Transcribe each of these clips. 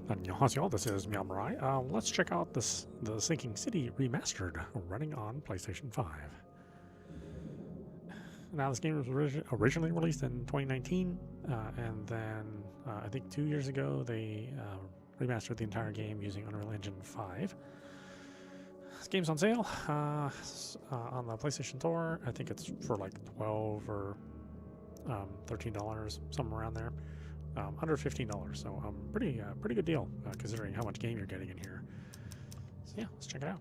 Annyeonghaseyo, this is meowmurai. Let's check out the Sinking City Remastered, running on PlayStation 5. Now, this game was originally released in 2019, and then I think 2 years ago they remastered the entire game using Unreal Engine 5. This game's on sale on the PlayStation Store. I think it's for like $12 or $13, somewhere around there. Under $15, so pretty good deal considering how much game you're getting in here. So yeah, let's check it out.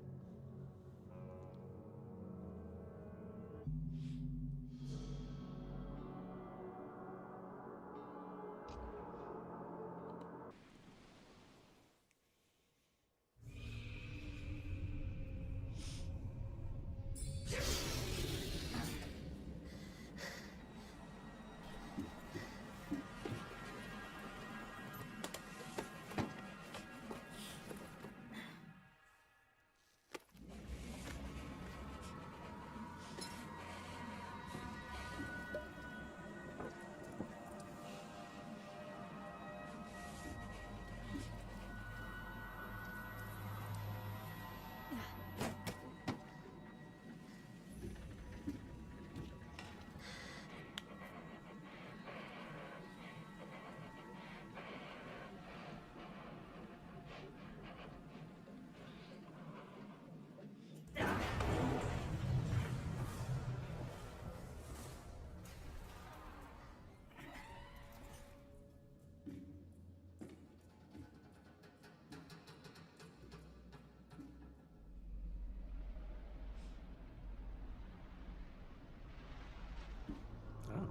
Oh,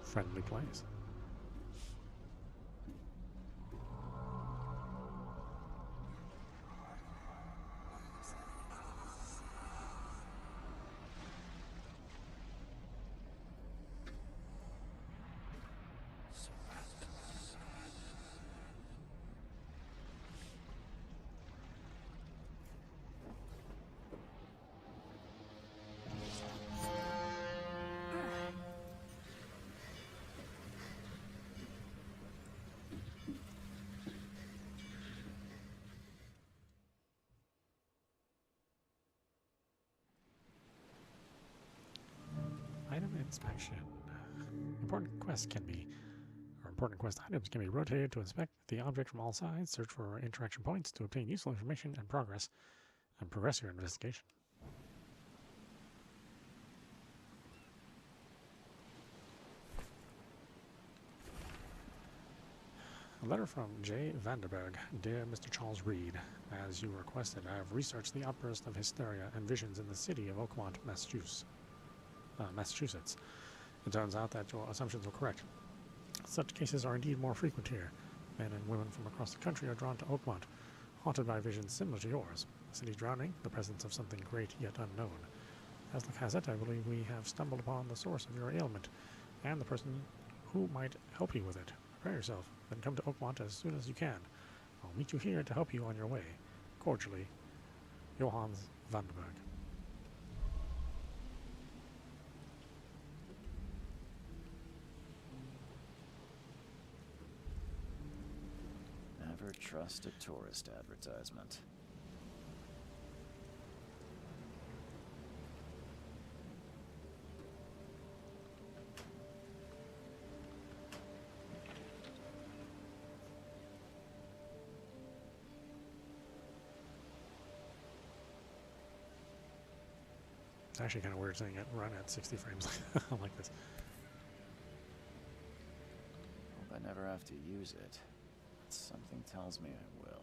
friendly place. Item inspection. Important quest items can be rotated to inspect the object from all sides, search for interaction points to obtain useful information and progress your investigation. A letter from J. Vanderberg. Dear Mr. Charles Reed, as you requested, I have researched the outburst of hysteria and visions in the city of Oakmont, Massachusetts. It turns out that your assumptions were correct. Such cases are indeed more frequent here. Men and women from across the country are drawn to Oakmont, haunted by visions similar to yours. The city drowning, the presence of something great yet unknown. As the Gazette, I believe we have stumbled upon the source of your ailment, and the person who might help you with it. Prepare yourself, then come to Oakmont as soon as you can. I'll meet you here to help you on your way. Cordially, Johannes Vandenberg. Never trust a tourist advertisement. It's actually kind of weird seeing it run at 60 frames like this. Hope I never have to use it. Something tells me I will.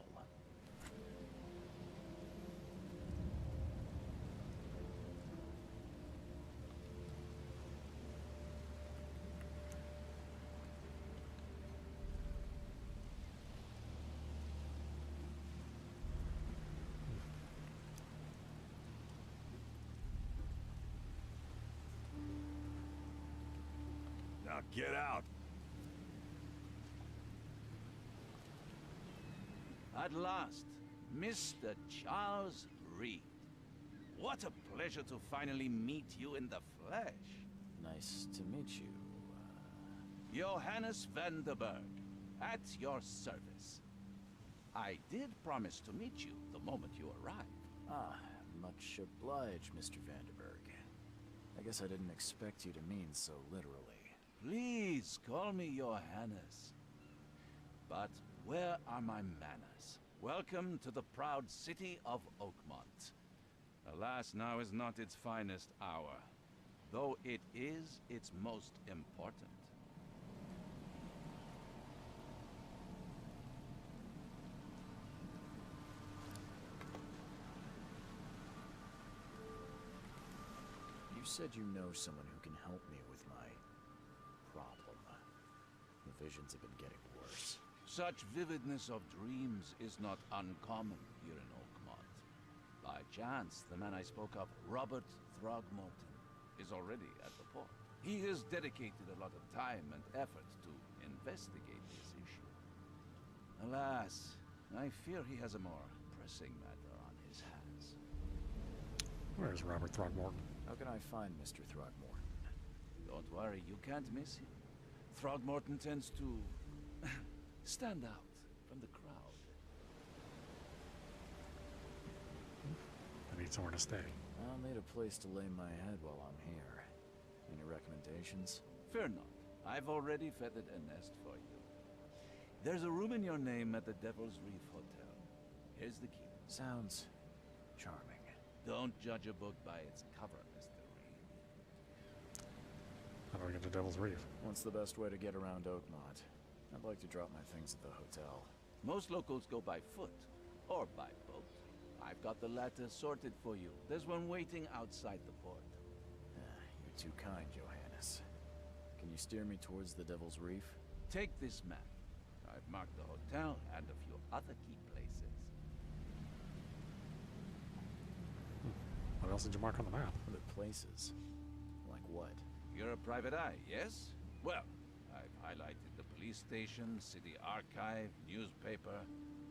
Now get out. At last, Mr. Charles Reed. What a pleasure to finally meet you in the flesh. Nice to meet you. Johannes Vanderberg, at your service. I did promise to meet you the moment you arrive. Ah, much obliged, Mr. Vanderberg. I guess I didn't expect you to mean so literally. Please call me your Highness. But where are my manners? Welcome to the proud city of Oakmont. Alas, now is not its finest hour, though it is its most important. You said you know someone who can help me with my problem. The visions have been getting worse. Such vividness of dreams is not uncommon here in Oakmont. By chance, the man I spoke of, Robert Throgmorton, is already at the port. He has dedicated a lot of time and effort to investigate this issue. Alas, I fear he has a more pressing matter on his hands. Where's Robert Throgmorton? How can I find Mr. Throgmorton? Don't worry, you can't miss him. Throgmorton tends to stand out from the crowd. I need somewhere to stay. I'll need a place to lay my head while I'm here. Any recommendations? Fear not. I've already feathered a nest for you. There's a room in your name at the Devil's Reef Hotel. Here's the key. Sounds charming. Don't judge a book by its cover, Mr. Reed. How do I get to Devil's Reef? What's the best way to get around Oakmont? I'd like to drop my things at the hotel. Most locals go by foot, or by boat. I've got the latter sorted for you. There's one waiting outside the port. You're too kind, Johannes. Can you steer me towards the Devil's Reef? Take this map. I've marked the hotel and a few other key places. What else did you mark on the map? Other places? Like what? You're a private eye, yes? Well, I've highlighted the police station, city archive, newspaper,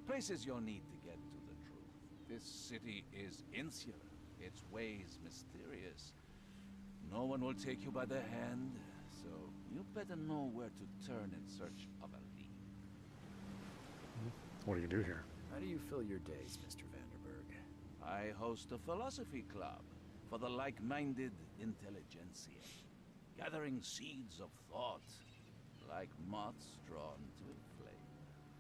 places you'll need to get to the truth. This city is insular, its ways mysterious. No one will take you by the hand, so you better know where to turn in search of a lead. What do you do here? How do you fill your days, Mr. Vanderberg? I host a philosophy club for the like-minded intelligentsia, gathering seeds of thought, like moths drawn to a flame.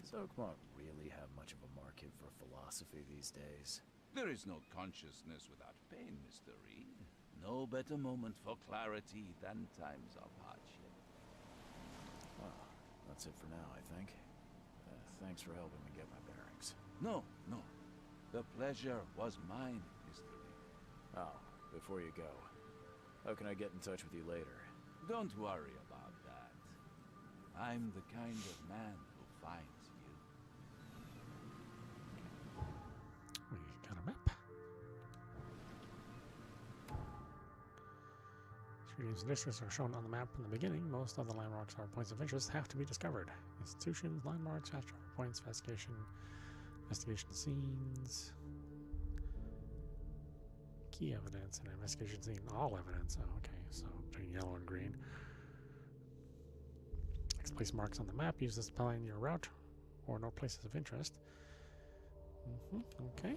Does Oakmont really have much of a market for philosophy these days? There is no consciousness without pain, Mr. Reed. No better moment for clarity than times of hardship. Well, that's it for now, I think. Thanks for helping me get my bearings. No. The pleasure was mine, Mr. Reed. Oh, before you go, how can I get in touch with you later? Don't worry about that. I'm the kind of man who finds you. We got a map. Streams and districts are shown on the map in the beginning. Most of the landmarks or points of interest have to be discovered. Institutions, landmarks, fast travel points, investigation scenes, key evidence, and investigation scene. All evidence. Oh, okay, so between yellow and green. Place marks on the map. Use this to plan your route or note places of interest. Okay.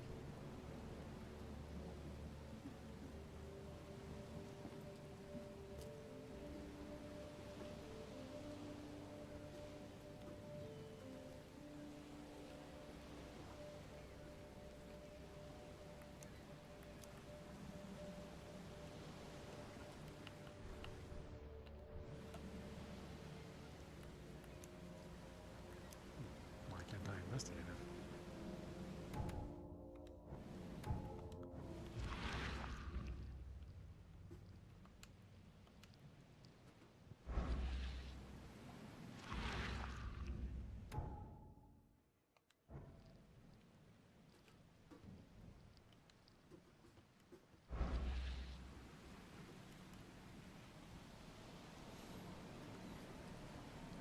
Investigator.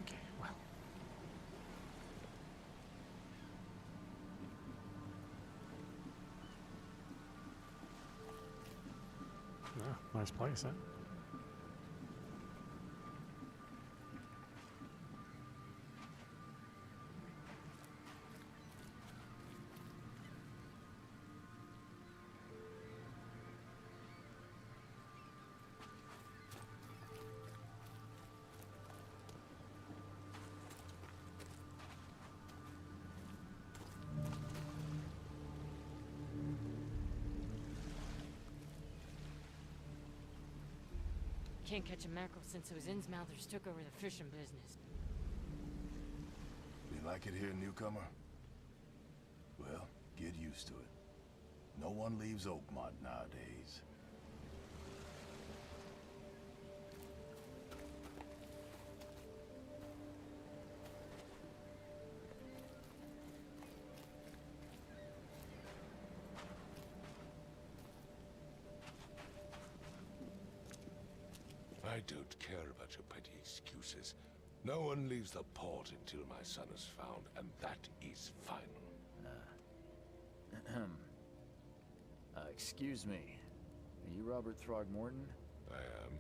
Okay, well. Yeah, nice place, huh? Can't catch a mackerel since those Innsmouthers took over the fishing business. You like it here, newcomer? Well, get used to it. No one leaves Oakmont nowadays. I don't care about your petty excuses. No one leaves the port until my son is found, and that is final. Excuse me. Are you Robert Throgmorton? I am,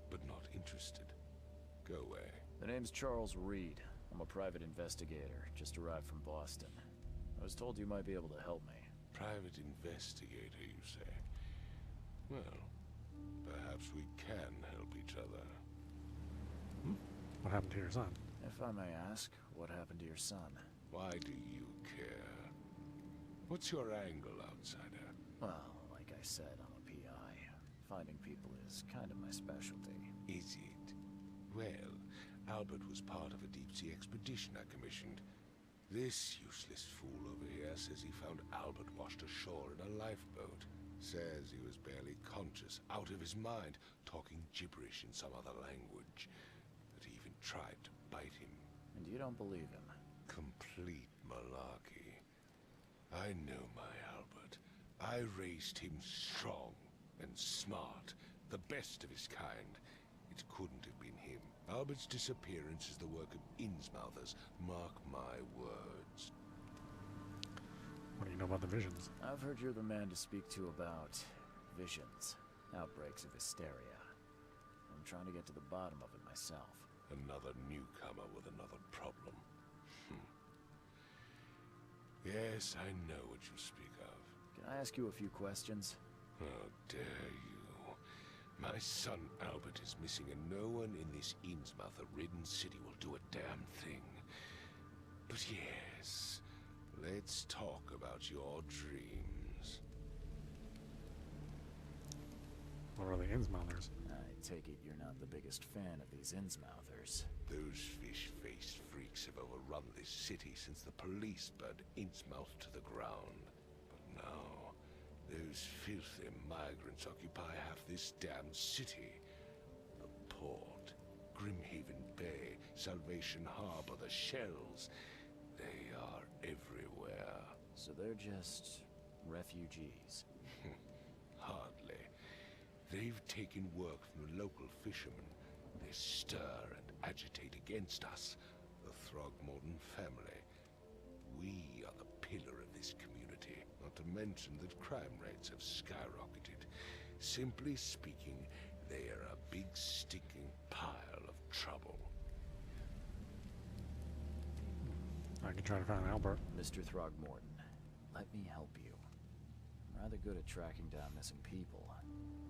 but not interested. Go away. The name's Charles Reed. I'm a private investigator, just arrived from Boston. I was told you might be able to help me. Private investigator, you say? Well, perhaps we can help each other. What happened to your son? If I may ask, what happened to your son? Why do you care? What's your angle, outsider? Well, like I said, I'm a PI. Finding people is kind of my specialty. Is it? Well, Albert was part of a deep-sea expedition I commissioned. This useless fool over here says he found Albert washed ashore in a lifeboat. Says he was barely conscious, out of his mind, talking gibberish in some other language. That he even tried to bite him. And you don't believe him? Complete malarkey. I know my Albert. I raised him strong and smart, the best of his kind. It couldn't have been him. Albert's disappearance is the work of Innsmouthers. Mark my words. What do you know about the visions? I've heard you're the man to speak to about visions, outbreaks of hysteria. I'm trying to get to the bottom of it myself. Another newcomer with another problem. Yes, I know what you speak of. Can I ask you a few questions? How dare you? My son Albert is missing, and no one in this Innsmouther-ridden city will do a damn thing. But yes, let's talk about your dreams. What are the Innsmouthers? I take it you're not the biggest fan of these Innsmouthers. Those fish-faced freaks have overrun this city since the police burned Innsmouth to the ground. But now, those filthy migrants occupy half this damn city. The port, Grimhaven Bay, Salvation Harbor, the shells. They are everywhere. So they're just refugees. Hardly. They've taken work from the local fishermen. They stir and agitate against us, the Throgmorton family. We are the pillar of this community, not to mention that crime rates have skyrocketed. Simply speaking, they are a big stinking pile of trouble. I can try to find Albert. Mr. Throgmorton, let me help you. I'm rather good at tracking down missing people.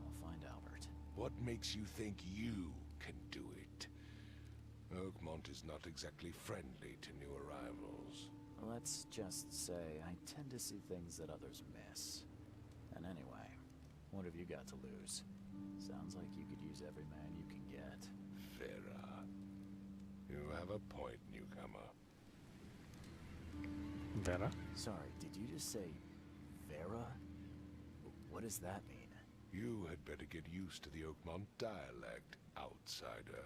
I'll find Albert. What makes you think you can do it? Oakmont is not exactly friendly to new arrivals. Let's just say I tend to see things that others miss. And anyway, what have you got to lose? Sounds like you could use every man you can get. Vera. You have a point, newcomer. Vera? Sorry, did you just say Vera? What does that mean? You had better get used to the Oakmont dialect, outsider.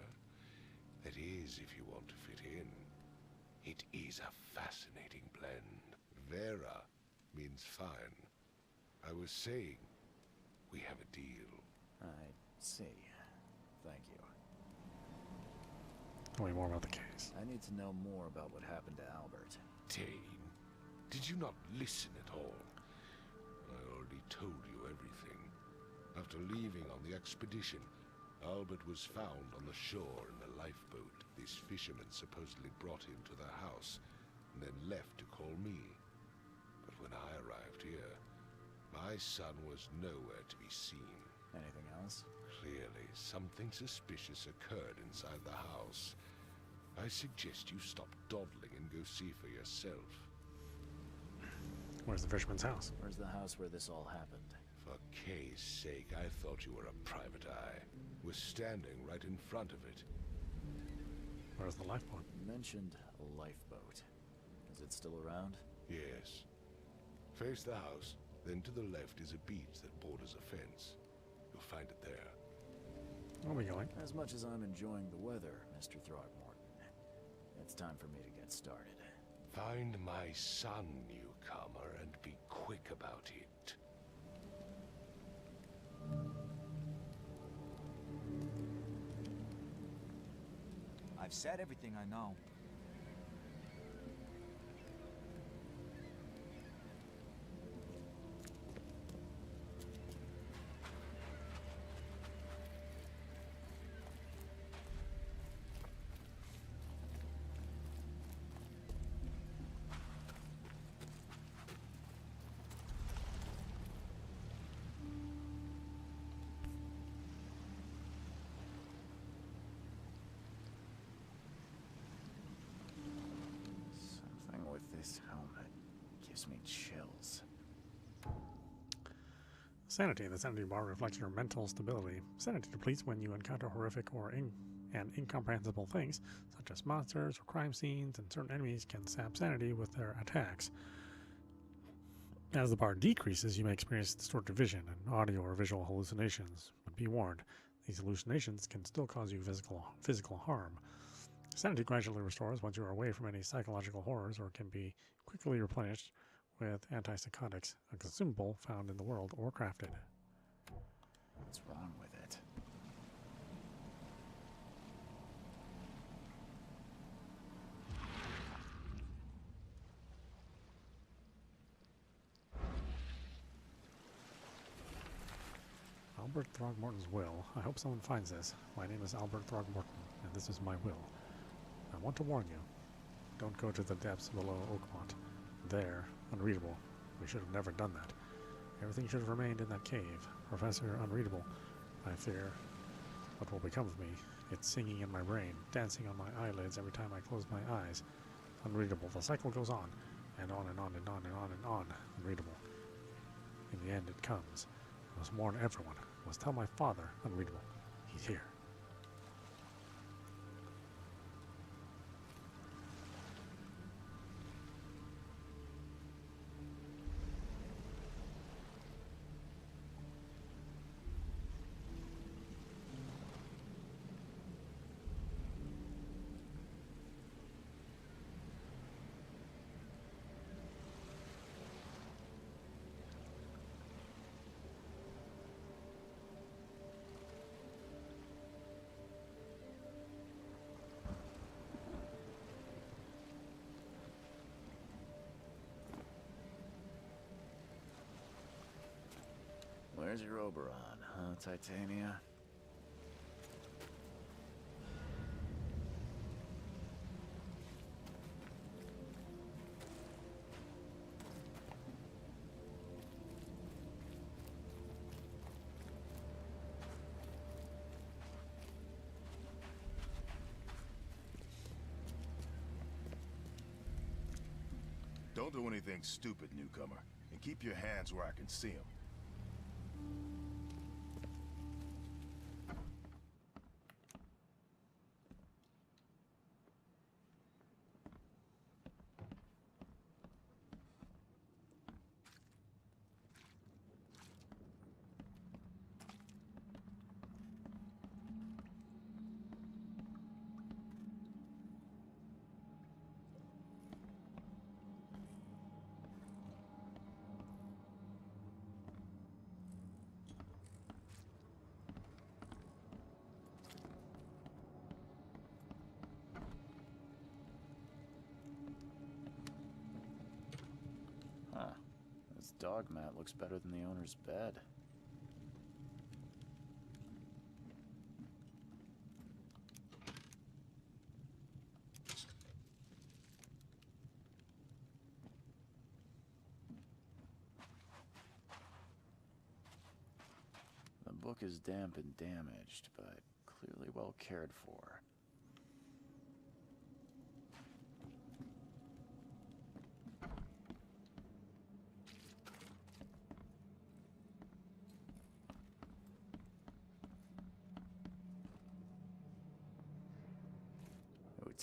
That is, if you want to fit in. It is a fascinating blend. Vera means fine. I was saying, we have a deal. I see. Thank you. Tell me more about the case. I need to know more about what happened to Albert. Dane, did you not listen at all? I already told you everything. After leaving on the expedition, Albert was found on the shore in a lifeboat. This fisherman supposedly brought him to their house, and then left to call me. But when I arrived here, my son was nowhere to be seen. Anything else? Clearly, something suspicious occurred inside the house. I suggest you stop dawdling and go see for yourself. Where's the fisherman's house? Where's the house where this all happened? For Kay's sake, I thought you were a private eye. We're standing right in front of it. Where's the lifeboat? You mentioned a lifeboat. Is it still around? Yes. Face the house, then to the left is a beach that borders a fence. You'll find it there. Where are we going? As much as I'm enjoying the weather, Mr. Throgmorton, it's time for me to get started. Find my son, newcomer, and be quick about it. I've said everything I know. Something with this helmet gives me chills. Sanity. The sanity bar reflects your mental stability. Sanity depletes when you encounter horrific and incomprehensible things, such as monsters or crime scenes, and certain enemies can sap sanity with their attacks. As the bar decreases, you may experience distorted vision and audio or visual hallucinations, but be warned, these hallucinations can still cause you physical harm. Sanity gradually restores once you are away from any psychological horrors or can be quickly replenished with antipsychotics, a consumable found in the world or crafted. What's wrong with it? Albert Throgmorton's will. I hope someone finds this. My name is Albert Throgmorton, and this is my will. I want to warn you. Don't go to the depths below Oakmont. There, unreadable. We should have never done that. Everything should have remained in that cave. Professor Unreadable. I fear what will become of me. It's singing in my brain, dancing on my eyelids every time I close my eyes. Unreadable. The cycle goes on, and on and on and on and on and on. Unreadable. In the end, it comes. I must warn everyone. I must tell my father, Unreadable. He's here. Where's your Oberon, huh, Titania? Don't do anything stupid, newcomer, and keep your hands where I can see them. Huh. This dog mat looks better than the owner's bed. The book is damp and damaged, but clearly well cared for.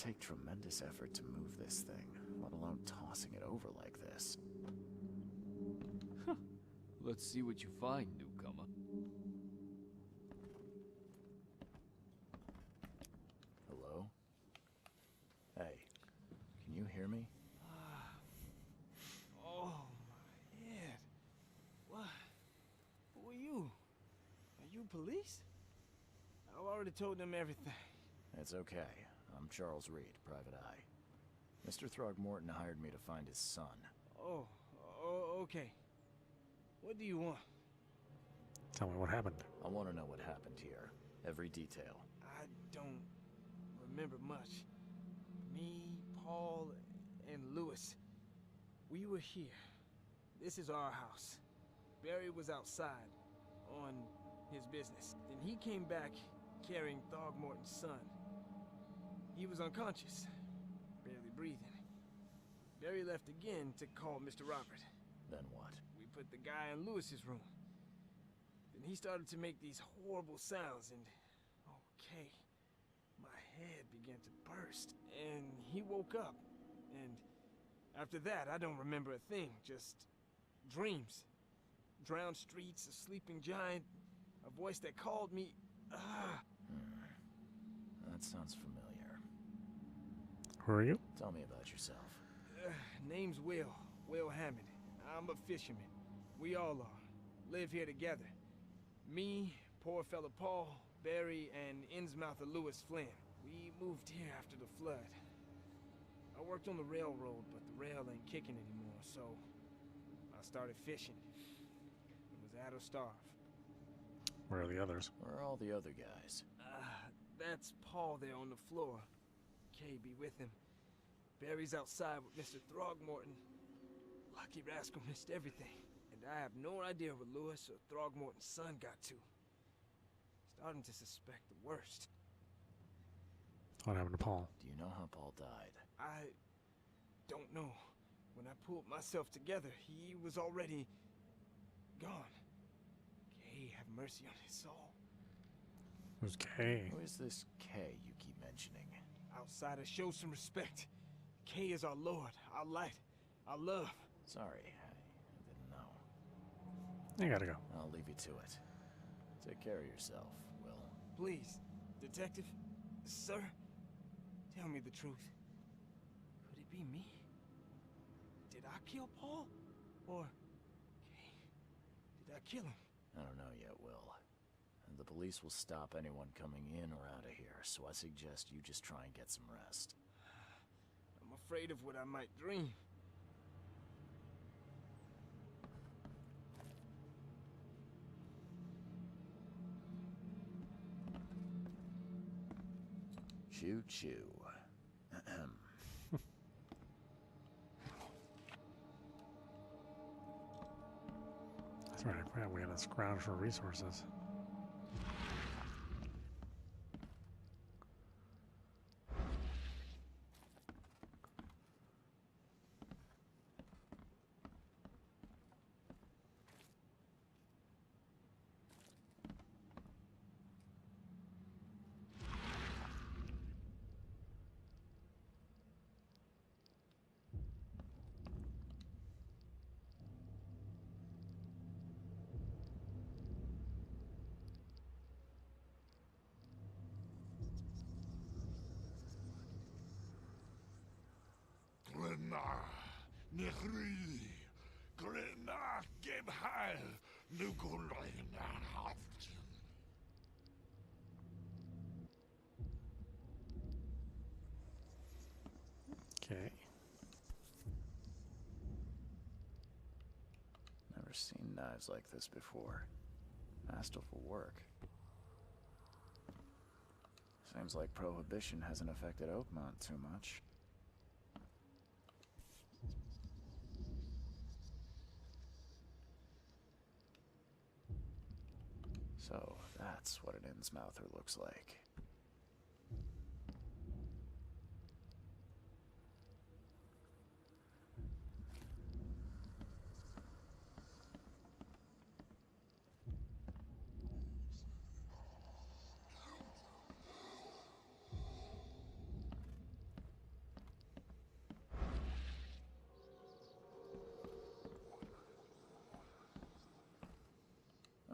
take tremendous effort to move this thing, let alone tossing it over like this. Let's see what you find, newcomer. Hello? Hey, can you hear me? Oh, my head. What? Who are you? Are you police? I've already told them everything. It's okay. I'm Charles Reed, Private Eye. Mr. Throgmorton hired me to find his son. Oh, okay. What do you want? Tell me what happened. I want to know what happened here. Every detail. I don't remember much. Me, Paul, and Lewis. We were here. This is our house. Barry was outside on his business. Then he came back carrying Throgmorton's son. He was unconscious, barely breathing. Barry left again to call Mr. Robert. Then what? We put the guy in Lewis's room. Then he started to make these horrible sounds and... Okay. My head began to burst. And he woke up. And after that, I don't remember a thing. Just dreams. Drowned streets, a sleeping giant, a voice that called me... That sounds familiar. Who are you? Tell me about yourself. Name's Will Hammond. I'm a fisherman. We all are. Live here together. Me, poor fella Paul, Barry, and Innsmouther Lewis Flynn. We moved here after the flood. I worked on the railroad, but the rail ain't kicking anymore, so I started fishing. It was at or starve. Where are the others? Where are all the other guys? That's Paul there on the floor. Kay be with him. Barry's outside with Mr. Throgmorton. Lucky rascal missed everything. And I have no idea where Lewis or Throgmorton's son got to. Starting to suspect the worst. What happened to Paul? Do you know how Paul died? I don't know. When I pulled myself together, he was already gone. Kay have mercy on his soul. Who's Kay? Who is this K you keep mentioning? Outsiders, show some respect. Kay is our lord, our light, our love. Sorry, I didn't know. You gotta go. I'll leave you to it. Take care of yourself, Will. Please, detective, sir, tell me the truth. Could it be me? Did I kill Paul? Or Kay? Did I kill him? I don't know yet, Will. The police will stop anyone coming in or out of here, so I suggest you just try and get some rest. I'm afraid of what I might dream. Choo-choo. That's right, I forgot we had to scrounge for resources. Okay. Never seen knives like this before. Masterful work. Seems like Prohibition hasn't affected Oakmont too much. So, that's what an Innsmouther looks like.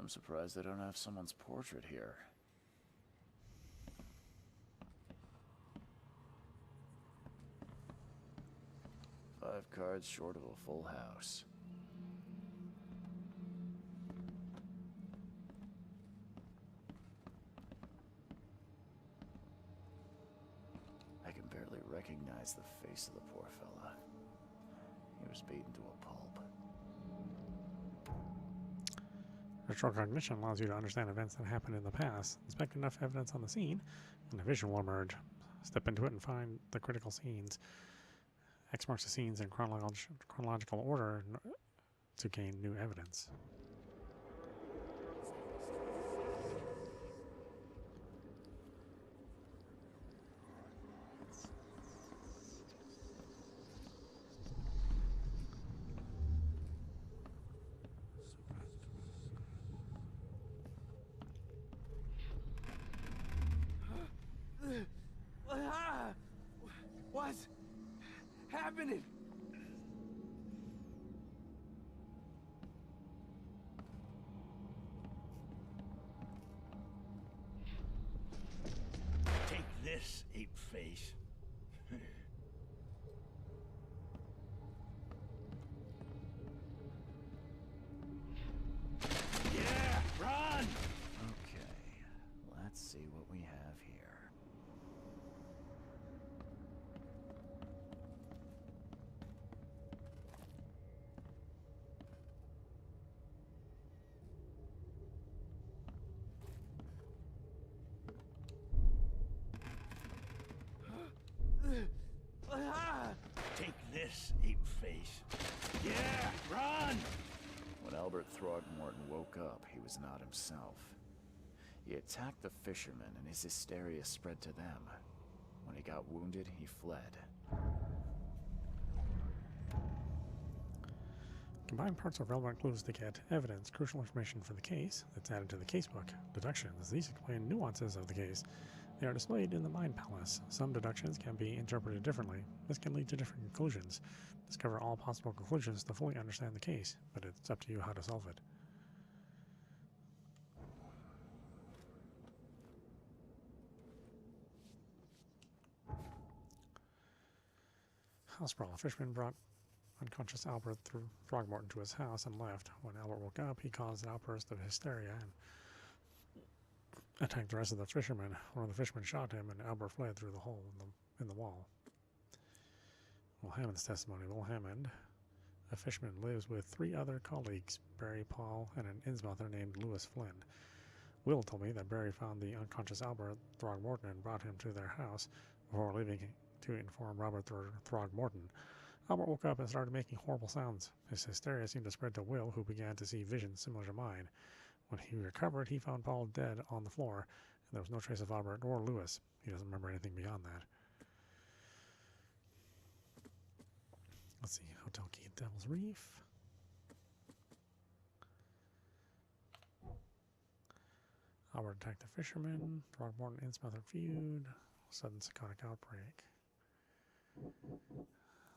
I'm surprised they don't have someone's portrait here. Five cards short of a full house. I can barely recognize the face of the poor fella. He was beaten to a pulp. Retrocognition allows you to understand events that happened in the past, inspect enough evidence on the scene, and a vision will emerge. Step into it and find the critical scenes. X marks the scenes in chronological order to gain new evidence. What's happening? Take this, ape face. Yeah, run! Okay, let's see what we have here. Take this, ape face. Yeah, run! When Albert Throgmorton woke up, he was not himself. He attacked the fishermen, and his hysteria spread to them. When he got wounded, he fled. Combine parts of relevant clues to get evidence, crucial information for the case that's added to the casebook. Deductions. These explain nuances of the case. They are displayed in the Mind Palace. Some deductions can be interpreted differently. This can lead to different conclusions. Discover all possible conclusions to fully understand the case, but it's up to you how to solve it. House brawl. A fisherman brought unconscious Albert Throgmorton to his house and left. When Albert woke up, he caused an outburst of hysteria and attacked the rest of the fishermen. One of the fishermen shot him, and Albert fled through the hole in the wall. Will Hammond's testimony. Will Hammond, a fisherman, lives with 3 other colleagues, Barry, Paul, and an Innsmouther named Lewis Flynn. Will told me that Barry found the unconscious Albert Throgmorton and brought him to their house before leaving to inform Robert Throgmorton. Albert woke up and started making horrible sounds. His hysteria seemed to spread to Will, who began to see visions similar to mine. When he recovered, he found Paul dead on the floor, and there was no trace of Albert or Lewis. He doesn't remember anything beyond that. Let's see, Hotel Key at Devil's Reef. Albert attacked the fisherman. Throgmorton Innsmouther feud. Sudden psychotic outbreak.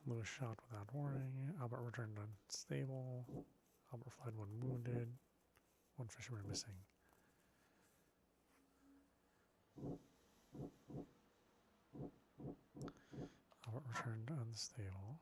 Lewis shot without warning. Albert returned unstable. Albert fled when wounded. 1 fisherman missing. Albert returned unstable.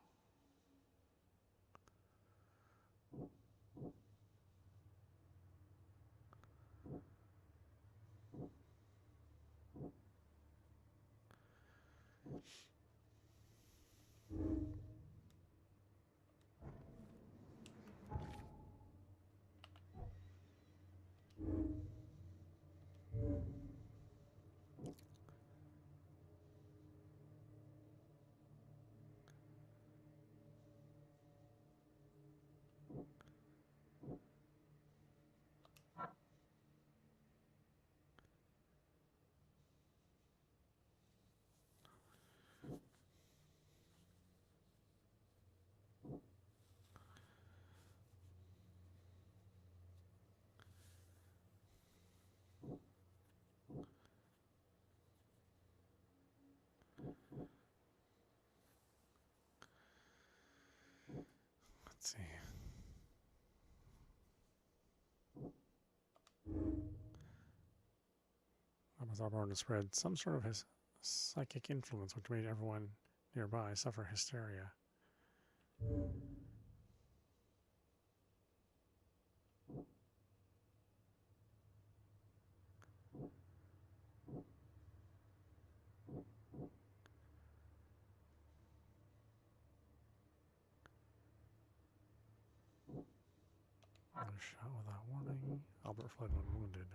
Let's see. Thorborn spread some sort of his psychic influence which made everyone nearby suffer hysteria. Shot without warning. Albert fled when wounded.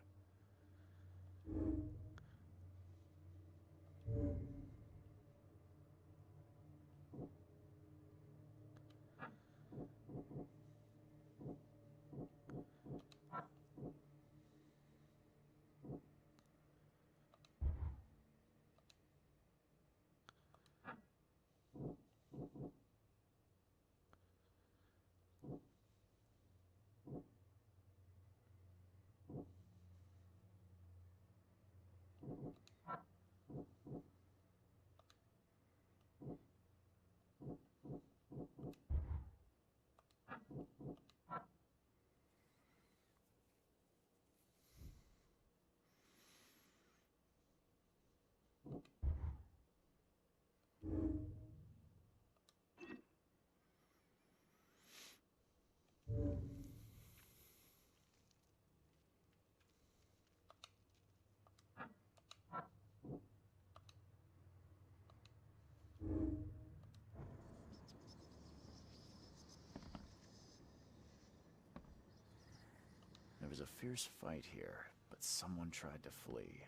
There was a fierce fight here, but someone tried to flee.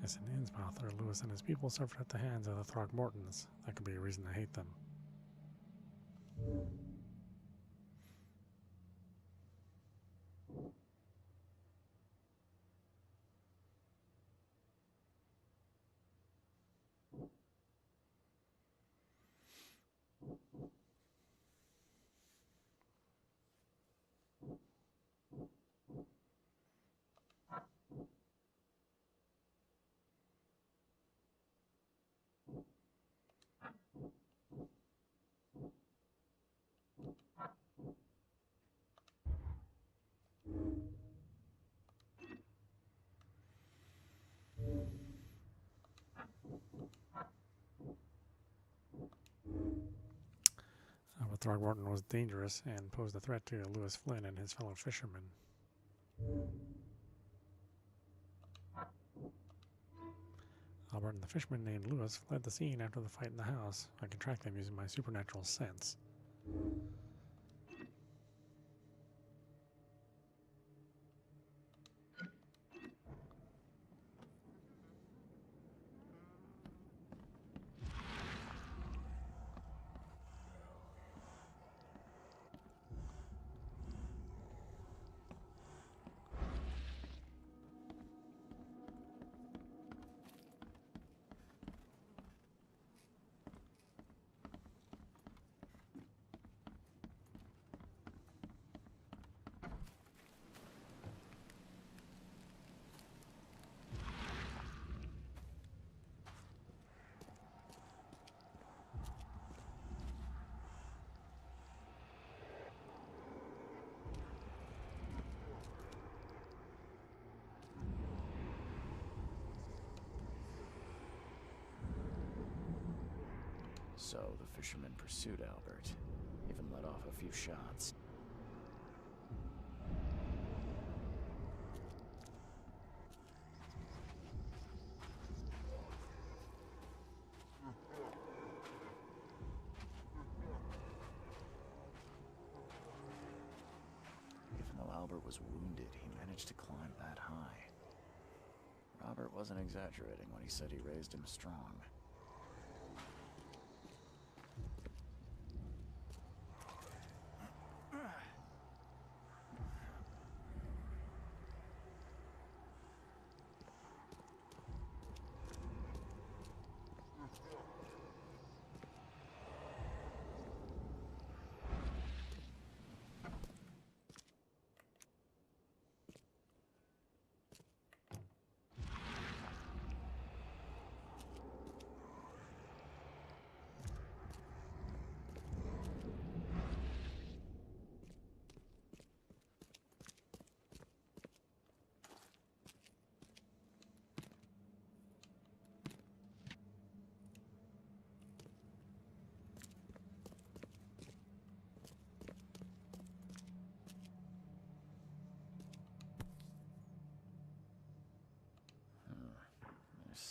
As in Innsmouth, Lewis and his people suffered at the hands of the Throgmortons. That could be a reason to hate them. But Throgmorton was dangerous and posed a threat to Lewis Flynn and his fellow fishermen. Albert and the fisherman named Lewis fled the scene after the fight in the house. I can track them using my supernatural sense. So the fisherman pursued Albert, even let off a few shots. Even though Albert was wounded, he managed to climb that high. Robert wasn't exaggerating when he said he raised him strong.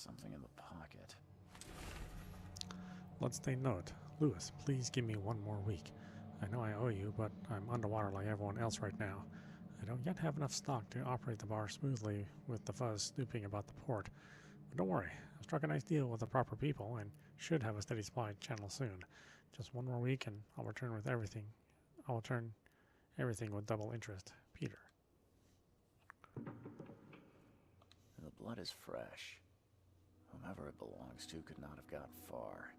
Something in the pocket. Bloodstained note. Lewis, please give me 1 more week. I know I owe you, but I'm underwater like everyone else right now. I don't yet have enough stock to operate the bar smoothly with the fuzz snooping about the port. But don't worry, I've struck a nice deal with the proper people and should have a steady supply channel soon. Just 1 more week and I'll return with everything. I'll return everything with double interest. Peter. The blood is fresh. Whomever it belongs to could not have gotten far.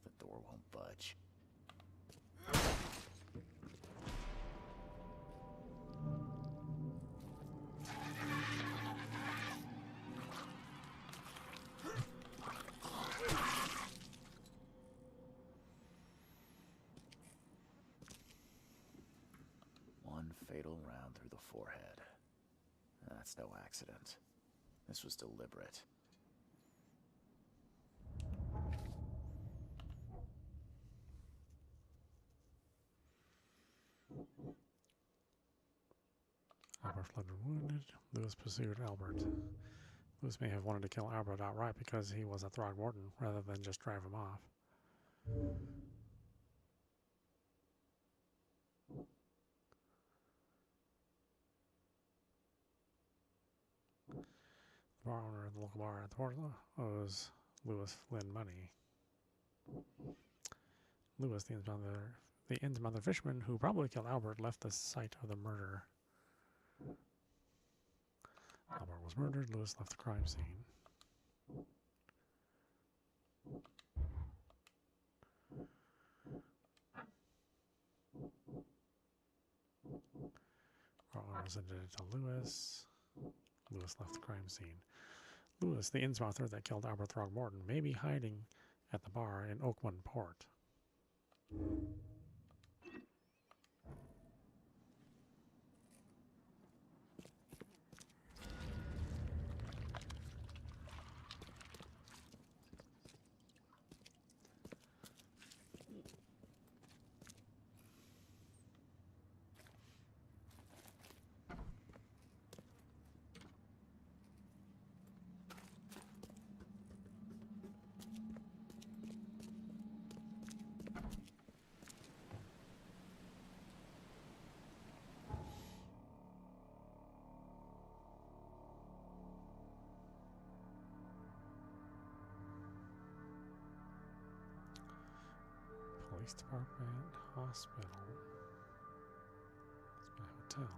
The door won't budge. One fatal round through the forehead. That's no accident. This was deliberate. Albert fled wounded. Lewis pursued Albert. Lewis may have wanted to kill Albert outright because he was a Throgmorton rather than just drive him off. The bar owner of the local bar at the port owes Lewis Flynn money. Lewis, the Innsmouth fisherman who probably killed Albert, left the site of the murder. Albert was murdered. Lewis left the crime scene. Bar owner was indebted to Lewis. Lewis left the crime scene. Lewis, the Innsmouther that killed Albert Throgmorton, may be hiding at the bar in Oakmont Port. Police department, hospital. That's my hotel.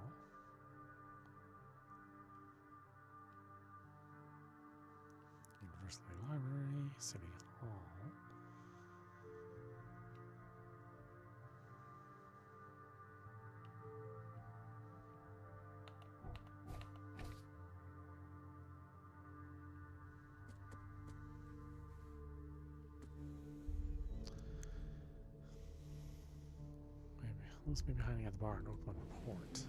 University library, city hall. Let's be hiding at the bar in Oakmont Port.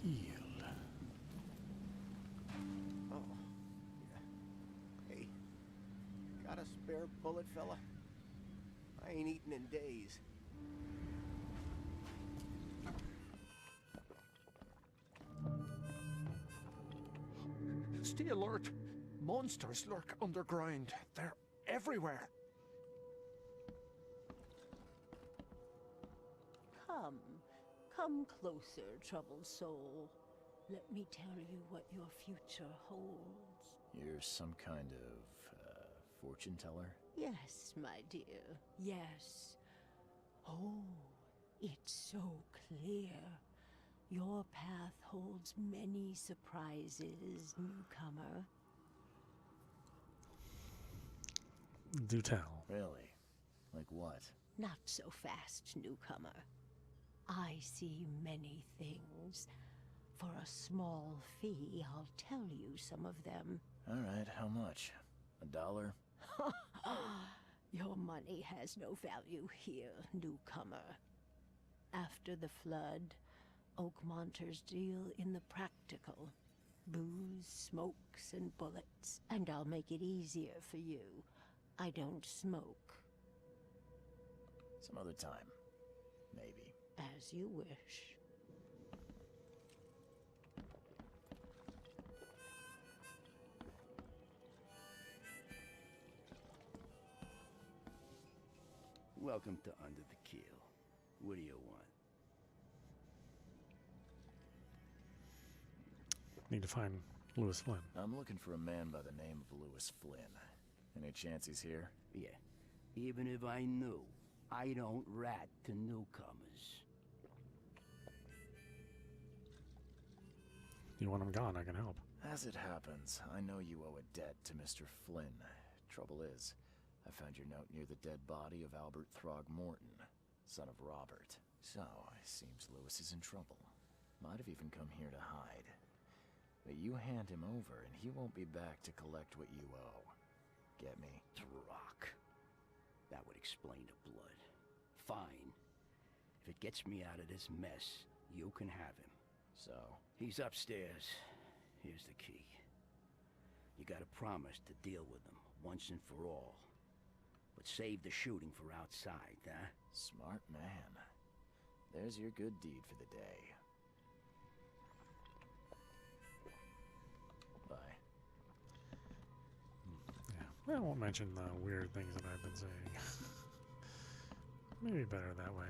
Healed. Oh. Yeah. Hey, got a spare bullet, fella? I ain't eaten in days. Stay alert. Monsters lurk underground. They're everywhere. Come closer, troubled soul. Let me tell you what your future holds. You're some kind of, fortune teller? Yes, my dear, yes. Oh, it's so clear. Your path holds many surprises, newcomer. Do tell. Really? Like what? Not so fast, newcomer. I see many things. For a small fee, I'll tell you some of them. All right, how much? $1? Your money has no value here, newcomer. After the flood, Oakmonters deal in the practical. Booze, smokes, and bullets. And I'll make it easier for you. I don't smoke. Some other time. Maybe. As you wish. Welcome to Under the Keel. What do you want? Need to find Lewis Flynn. I'm looking for a man by the name of Lewis Flynn. Any chance he's here? Yeah. Even if I knew, I don't rat to newcomers. You want him gone, I can help. As it happens, I know you owe a debt to Mr. Flynn. Trouble is, I found your note near the dead body of Albert Throgmorton, son of Robert. So, it seems Lewis is in trouble. Might have even come here to hide. But you hand him over, and he won't be back to collect what you owe. Get me? Rock. That would explain the blood. Fine. If it gets me out of this mess, you can have him. So? He's upstairs. Here's the key. You gotta promise to deal with him, once and for all. But save the shooting for outside, huh? Smart man. There's your good deed for the day. Bye. Yeah, I won't mention the weird things that I've been saying. Maybe better that way.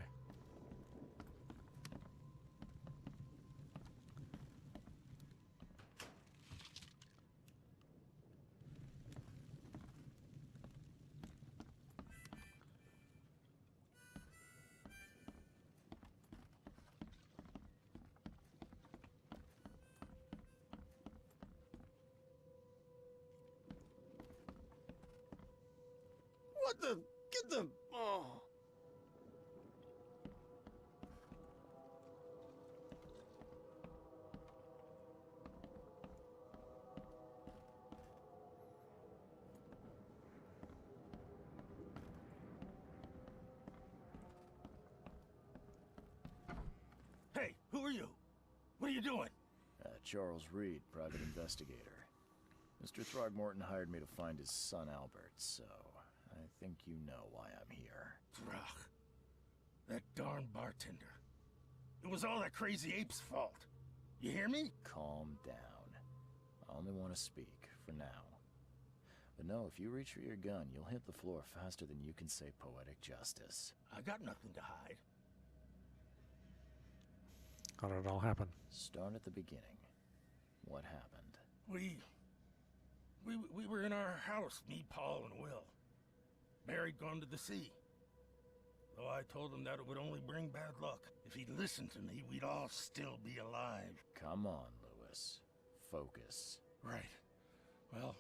What the? Get the... Oh. Hey, who are you? What are you doing? Charles Reed, private investigator. Mr. Throgmorton hired me to find his son Albert, so I think you know why I'm here. Throg. That darn bartender. It was all that crazy ape's fault. You hear me? Calm down. I only want to speak, for now. But no, if you reach for your gun, you'll hit the floor faster than you can say poetic justice. I got nothing to hide. How did it all happen? Start at the beginning. What happened? We were in our house, me, Paul, and Will. Barry'd gone to the sea. Though I told him that it would only bring bad luck. If he'd listened to me, we'd all still be alive. Come on, Lewis. Focus. Right. Well,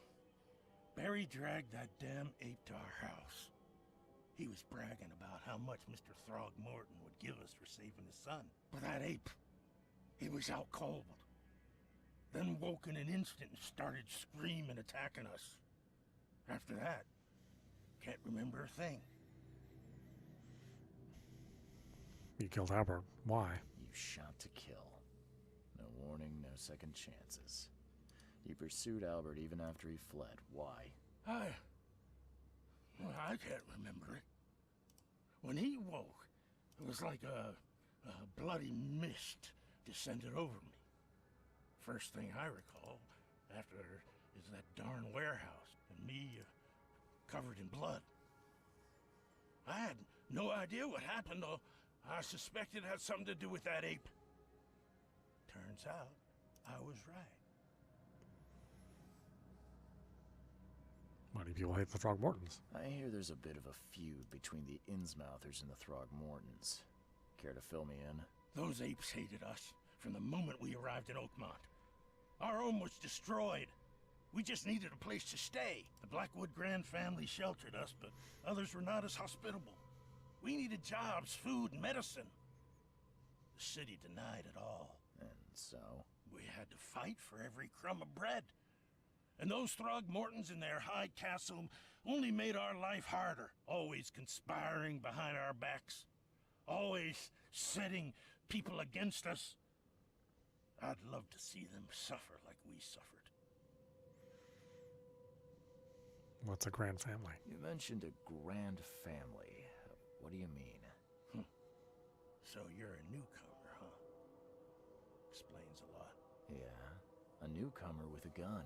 Barry dragged that damn ape to our house. He was bragging about how much Mr. Throgmorton would give us for saving his son. But that ape, he was out cold. Then woke in an instant and started screaming, attacking us. After that, can't remember a thing. You killed Albert. Why? You shot to kill. No warning, no second chances. You pursued Albert even after he fled. Why? I can't remember it. When he woke, it was like a bloody mist descended over me. First thing I recall after is that darn warehouse and me covered in blood. I had no idea what happened, though. I suspected it had something to do with that ape. Turns out, I was right. Why do people hate the Throgmortons? I hear there's a bit of a feud between the Innsmouthers and the Throgmortons. Care to fill me in? Those apes hated us from the moment we arrived in Oakmont. Our home was destroyed. We just needed a place to stay. The Blackwood Grand family sheltered us, but others were not as hospitable. We needed jobs, food, and medicine. The city denied it all. And so? We had to fight for every crumb of bread. And those Throgmortons in their high castle only made our life harder, always conspiring behind our backs, always setting people against us. I'd love to see them suffer like we suffered. What's a grand family? You mentioned a grand family. What do you mean? So you're a newcomer, huh? Explains a lot. Yeah, a newcomer with a gun.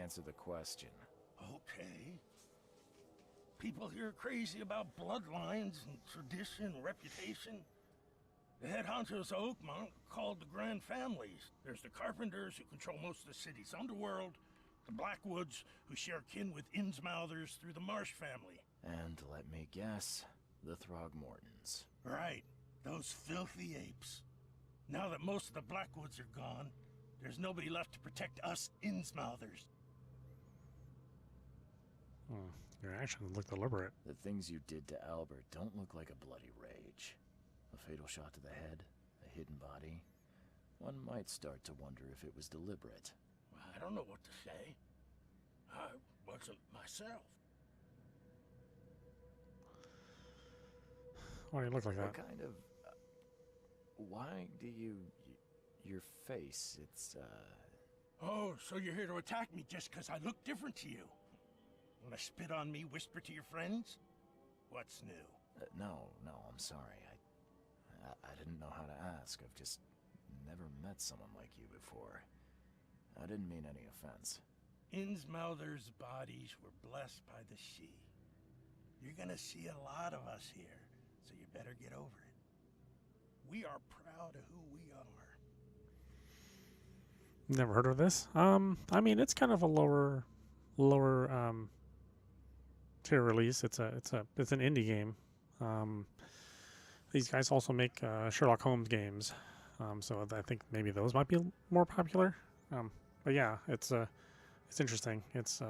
Answer the question. Okay. People here are crazy about bloodlines and tradition and reputation. The head honchos of Oakmont are called the Grand Families. There's the Carpenters, who control most of the city's underworld, the Blackwoods, who share kin with Innsmouthers through the Marsh family. And let me guess, the Throgmortons. Right, those filthy apes. Now that most of the Blackwoods are gone, there's nobody left to protect us Innsmouthers. Your actions look deliberate. The things you did to Albert don't look like a bloody rage. A fatal shot to the head, a hidden body. One might start to wonder if it was deliberate. I don't know what to say. I wasn't myself. Why do you look like that? What kind of... why do you... your face, it's, Oh, so you're here to attack me just because I look different to you? Want to spit on me, whisper to your friends? What's new? No, I'm sorry. I didn't know how to ask. I've just never met someone like you before. I didn't mean any offense. Innsmouthers' bodies were blessed by the sea. You're gonna see a lot of us here, so you better get over it. We are proud of who we are. Never heard of this. I mean, it's kind of a lower tier release. It's an indie game. These guys also make Sherlock Holmes games, so I think maybe those might be more popular. But yeah, it's interesting. It's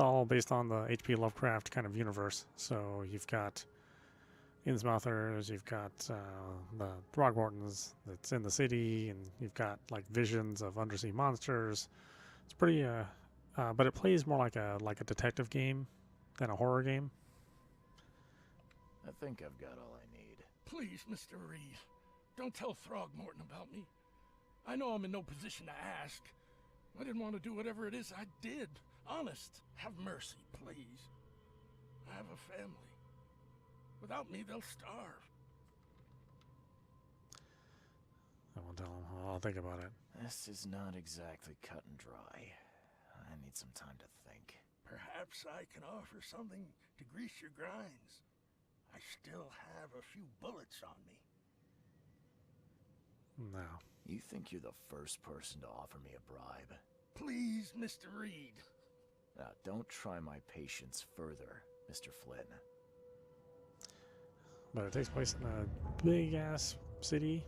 all based on the H.P. Lovecraft kind of universe. So you've got Innsmouthers, you've got the Throgmortons that's in the city, and you've got like visions of undersea monsters. It's pretty, but it plays more like a detective game than a horror game. I think I've got all I need. Please, Mr. Reed, don't tell Throgmorton about me. I know I'm in no position to ask. I didn't want to do whatever it is I did. Honest, have mercy, please. I have a family. Without me, they'll starve. I won't tell them. I'll think about it. This is not exactly cut and dry. I need some time to think. Perhaps I can offer something to grease your grinds. I still have a few bullets on me. No. You think you're the first person to offer me a bribe? Please, Mr. Reed. Now, don't try my patience further, Mr. Flynn. But it takes place in a big-ass city.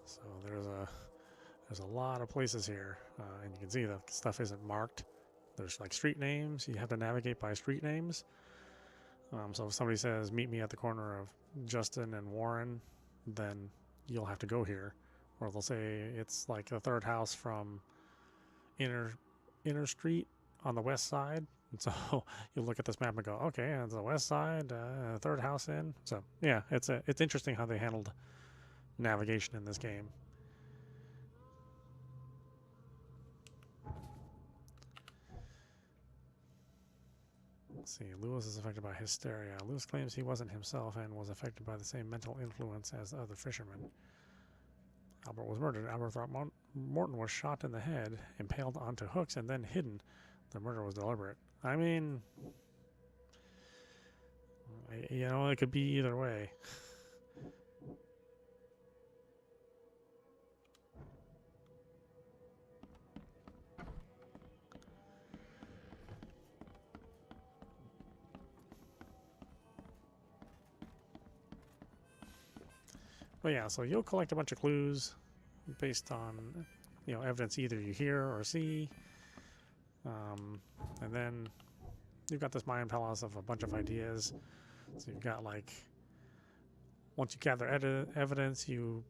So there's a lot of places here. And you can see the stuff isn't marked. There's like street names. You have to navigate by street names. So if somebody says, meet me at the corner of Justin and Warren, then you'll have to go here. Or they'll say it's like the third house from Inner Street on the west side. And so you'll look at this map and go, okay, it's the west side, third house in. So yeah, it's interesting how they handled navigation in this game. Let's see. Lewis is affected by hysteria. Lewis claims he wasn't himself and was affected by the same mental influence as the other fishermen. Albert was murdered. Albert Throckmorton was shot in the head, impaled onto hooks, and then hidden. The murder was deliberate. I mean, you know, it could be either way. But yeah, so you'll collect a bunch of clues based on, you know, evidence either you hear or see. And then you've got this Mayan palace of a bunch of ideas. So you've got, like, once you gather evidence, you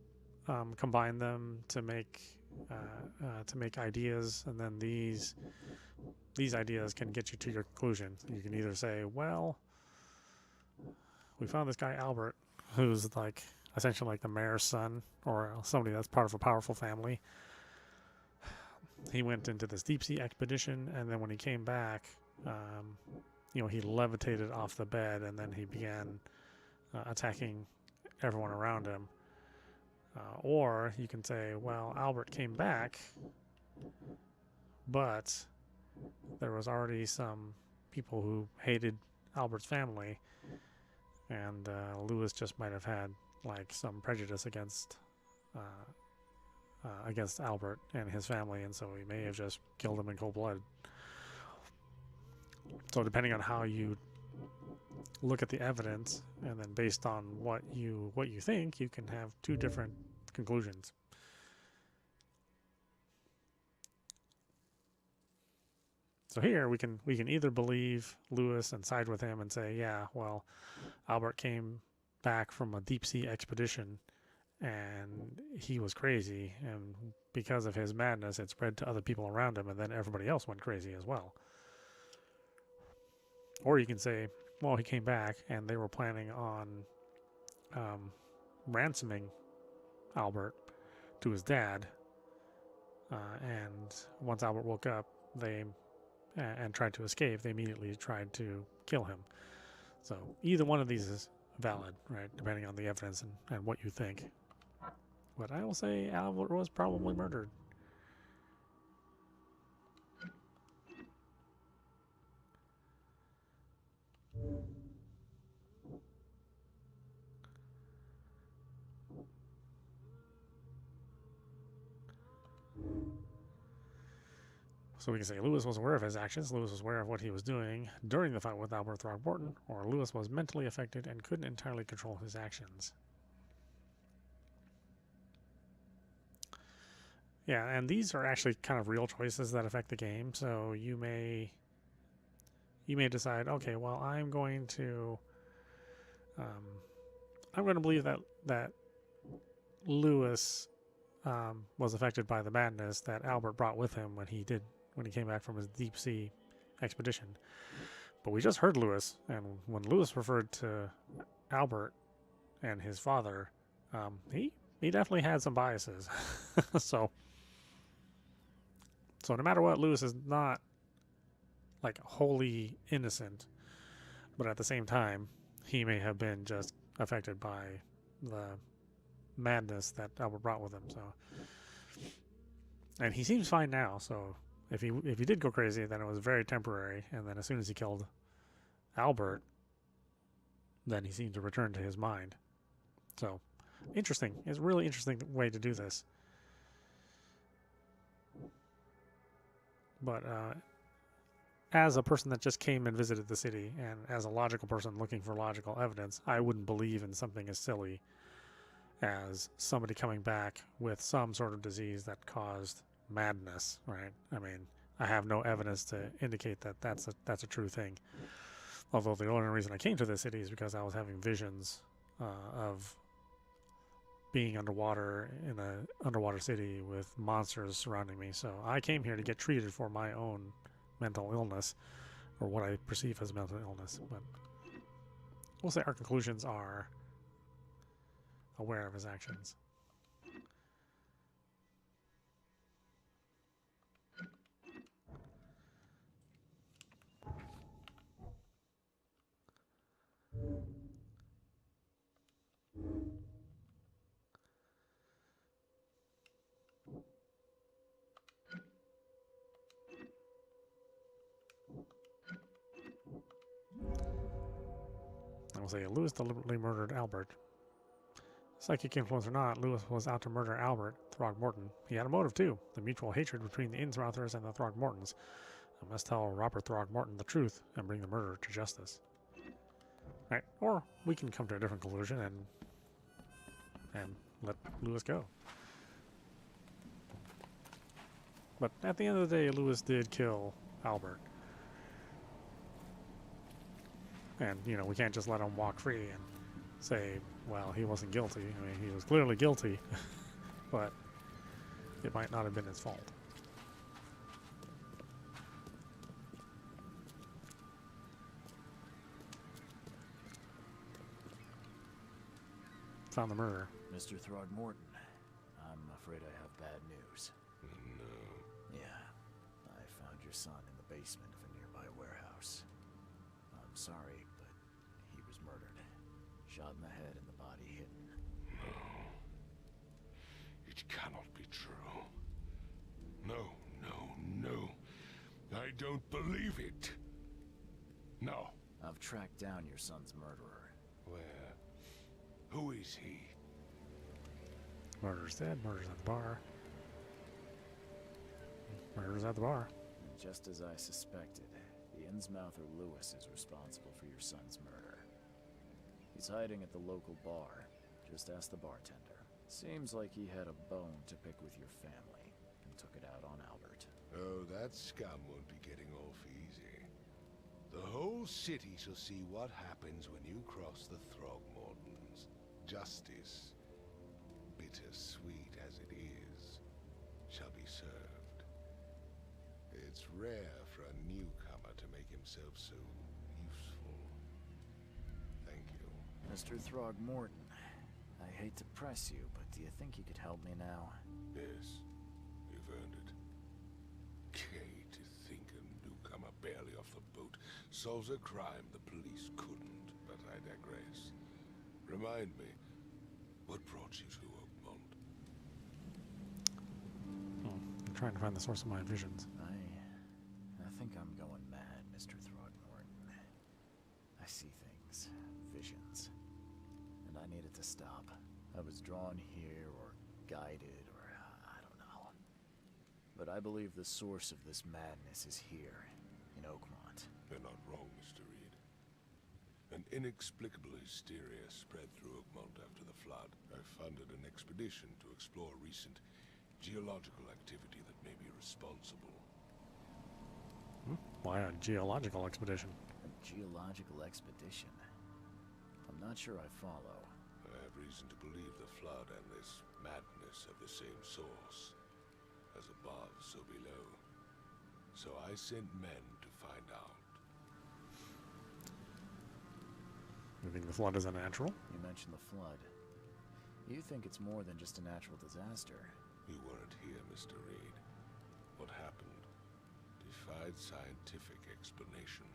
combine them to make ideas, and then these ideas can get you to your conclusion. You can either say, well, we found this guy Albert, who's like essentially like the mayor's son or somebody that's part of a powerful family. He went into this deep sea expedition, and then when he came back, you know, he levitated off the bed, and then he began attacking everyone around him. Or you can say, well, Albert came back, but there was already some people who hated Albert's family, and Lewis just might have had like some prejudice against Albert and his family, and so he may have just killed him in cold blood. So depending on how you look at the evidence, and then based on what you think, you can have two different conclusions. So here we can either believe Lewis and side with him and say, yeah, well, Albert came back from a deep sea expedition and he was crazy, and because of his madness it spread to other people around him, and then everybody else went crazy as well. Or you can say, well, he came back and they were planning on ransoming Albert to his dad, and once Albert woke up and tried to escape, they immediately tried to kill him. So either one of these is valid, right, depending on the evidence and what you think. But I will say Albert was probably murdered. So we can say Lewis was aware of his actions, Lewis was aware of what he was doing during the fight with Albert Throckmorton, or Lewis was mentally affected and couldn't entirely control his actions. Yeah, and these are actually kind of real choices that affect the game. So you may decide, okay, well, I'm going to believe that Lewis was affected by the madness that Albert brought with him when he came back from his deep sea expedition. But we just heard Lewis, and when Lewis referred to Albert and his father, he definitely had some biases. So no matter what, Lewis is not like wholly innocent, but at the same time, he may have been just affected by the madness that Albert brought with him. So, and he seems fine now. So if he did go crazy, then it was very temporary, and then as soon as he killed Albert, then he seemed to return to his mind. So interesting. It's a really interesting way to do this. But as a person that just came and visited the city, and as a logical person looking for logical evidence, I wouldn't believe in something as silly as somebody coming back with some sort of disease that caused madness, right? I mean, I have no evidence to indicate that that's a true thing. Although the only reason I came to this city is because I was having visions of being underwater in an underwater city with monsters surrounding me. So I came here to get treated for my own mental illness, or what I perceive as mental illness. But we'll say our conclusions are aware of his actions. will say Lewis deliberately murdered Albert. Psychic influence or not, Lewis was out to murder Albert Throgmorton. He had a motive too, the mutual hatred between the Innsmouthers and the Throgmortons. I must tell Robert Throgmorton the truth and bring the murderer to justice. Right, or we can come to a different conclusion and let Lewis go. But at the end of the day, Lewis did kill Albert. And, you know, we can't just let him walk free and say, well, he wasn't guilty. I mean, he was clearly guilty, but it might not have been his fault. Found the murderer. Mr. Throgmorton, I'm afraid I have bad news. No. Yeah, I found your son in the basement of a nearby warehouse. I'm sorry, but he was murdered. Shot in the head and the body hidden. No. It cannot be true. No, no, no. I don't believe it. No. I've tracked down your son's murderer. Where? Who is he? Murderer's dead. Murderer's at the bar. Murderer's at the bar. And just as I suspected, the Innsmouther Lewis is responsible for your son's murder. He's hiding at the local bar. Just ask the bartender. Seems like he had a bone to pick with your family and took it out on Albert. Oh, that scum won't be getting off easy. The whole city shall see what happens when you cross the Throgmortons. Justice, bittersweet as it is, shall be served. It's rare for a newcomer to make himself so useful. Thank you. Mr. Throgmorton, I hate to press you, but do you think you could help me now? Yes, you've earned it. Okay, to think a newcomer barely off the boat solves a crime the police couldn't, but I digress. Remind me, what brought you to Oakmont? I'm trying to find the source of my visions. I think I'm going mad, Mr. Throgmorton. I see things, visions, and I needed to stop. I was drawn here, or guided, or I don't know. But I believe the source of this madness is here, in Oakmont. You're not wrong, Mr. Reed. An inexplicable hysteria spread through Oakmont after the flood. I funded an expedition to explore recent geological activity that may be responsible. Why a geological expedition? A geological expedition? I'm not sure I follow. I have reason to believe the flood and this madness have the same source. As above, so below. So I sent men to find out. You think the flood is unnatural? You mentioned the flood. You think it's more than just a natural disaster. You weren't here, Mr. Reed. What happened defied scientific explanation.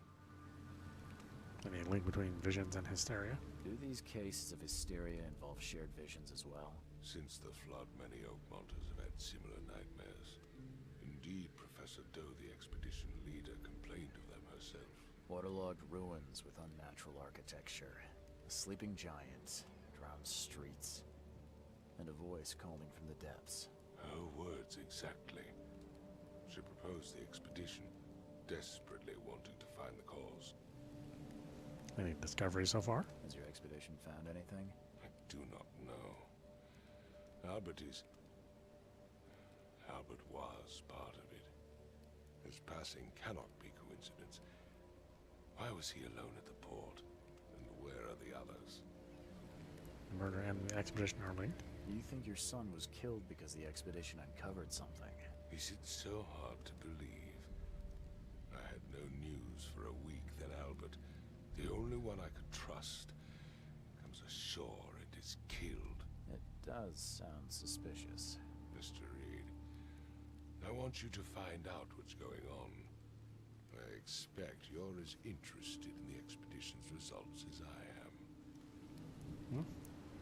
Any link between visions and hysteria? Do these cases of hysteria involve shared visions as well? Since the flood, many Oakmonters have had similar nightmares. Indeed, Professor Doe, the expedition leader, complained of them herself. Waterlogged ruins with unnatural architecture, a sleeping giant, drowned streets, and a voice calling from the depths. Her words exactly. She proposed the expedition, desperately wanting to find the cause. Any discoveries so far? Has your expedition found anything? I do not know. Albert was part of it. His passing cannot be coincidence. Why was he alone at the port? And where are the others? The murder and the expedition are linked? You think your son was killed because the expedition uncovered something? Is it so hard to believe? I had no news for a week, then Albert, the only one I could trust, comes ashore and is killed. It does sound suspicious. Mr. Reed, I want you to find out what's going on. I expect you're as interested in the expedition's results as I am.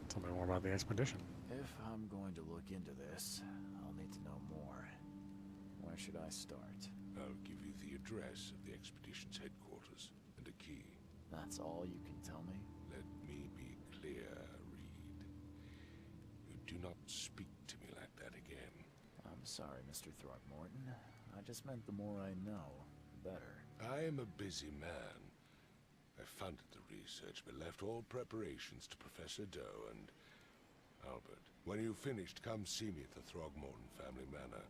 Tell me more about the expedition. If I'm going to look into this, I'll need to know more. Where should I start? I'll give you the address of the expedition's headquarters and a key. That's all you can tell me? Let me be clear, Reed. You do not speak to me like that again. I'm sorry, Mr. Throgmorton. I just meant the more I know, the better. I am a busy man. I funded the research, but left all preparations to Professor Doe and Albert. When you've finished, come see me at the Throgmorton family manor.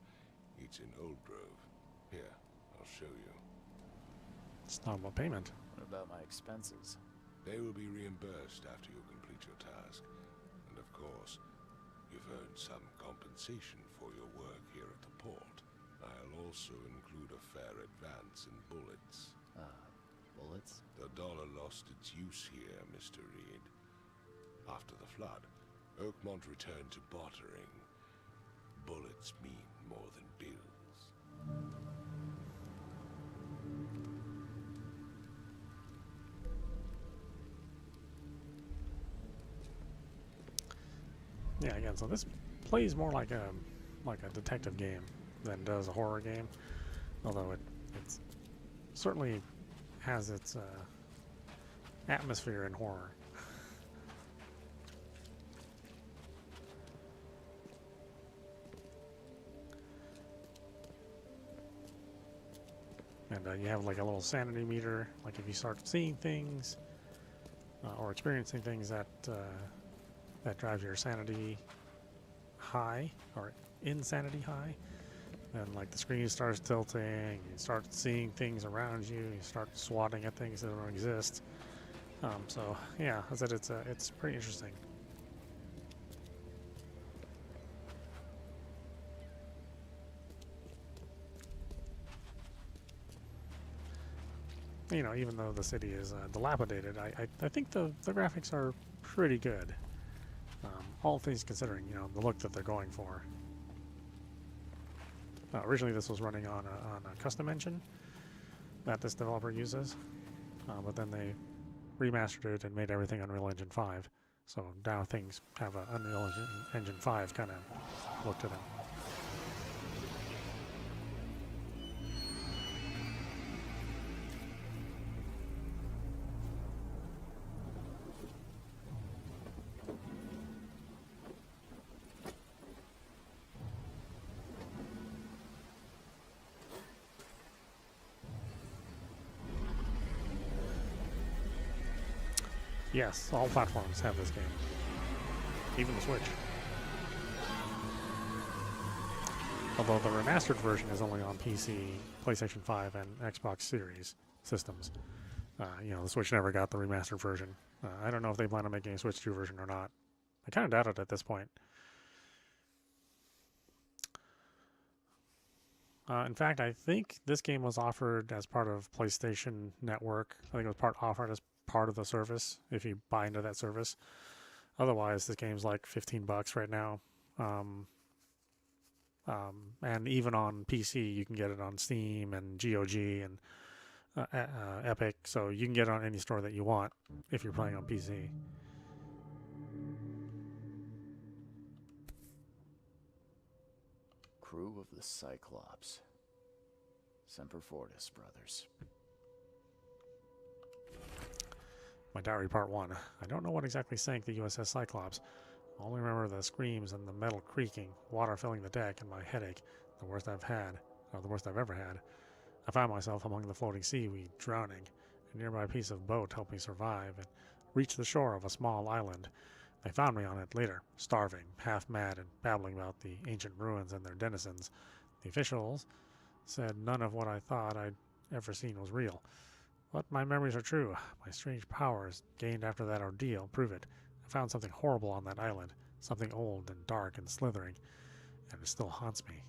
It's in Old Grove. Here, I'll show you. It's not about payment. What about my expenses? They will be reimbursed after you complete your task. And of course, you've earned some compensation for your work here at the port. I'll also include a fair advance in bullets. Bullets? The dollar lost its use here, Mr. Reed. After the flood, Oakmont returned to bartering. Bullets mean more than bills. Yeah, again, so this plays more like a detective game than does a horror game, although it's certainly has its atmosphere in horror. And you have like a little sanity meter, like if you start seeing things or experiencing things that drive your sanity high or insanity high, and like the screen starts tilting, you start seeing things around you, you start swatting at things that don't exist. So yeah, I said it's pretty interesting. You know, even though the city is dilapidated, I think the graphics are pretty good. All things considering, you know, the look that they're going for. Originally this was running on a custom engine that this developer uses, but then they remastered it and made everything Unreal Engine 5. So now things have an Unreal Engine 5 kind of look to them. Yes, all platforms have this game. Even the Switch. Although the remastered version is only on PC, PlayStation 5, and Xbox Series systems. You know, the Switch never got the remastered version. I don't know if they plan on making a Switch 2 version or not. I kind of doubt it at this point. In fact, I think this game was offered as part of PlayStation Network. I think it was offered as part of the service if you buy into that service. Otherwise, this game's like $15 right now. And even on PC, you can get it on Steam and GOG and Epic. So you can get it on any store that you want if you're playing on PC. Crew of the Cyclops. Semper Fortis, brothers. My diary part 1. I don't know what exactly sank the USS Cyclops. I only remember the screams and the metal creaking, water filling the deck, and my headache, the worst I've ever had. I found myself among the floating seaweed, drowning. A nearby piece of boat helped me survive and reach the shore of a small island. They found me on it later, starving, half mad, and babbling about the ancient ruins and their denizens. The officials said none of what I thought I'd ever seen was real. But my memories are true. My strange powers, gained after that ordeal, prove it. I found something horrible on that island, something old and dark and slithering, and it still haunts me.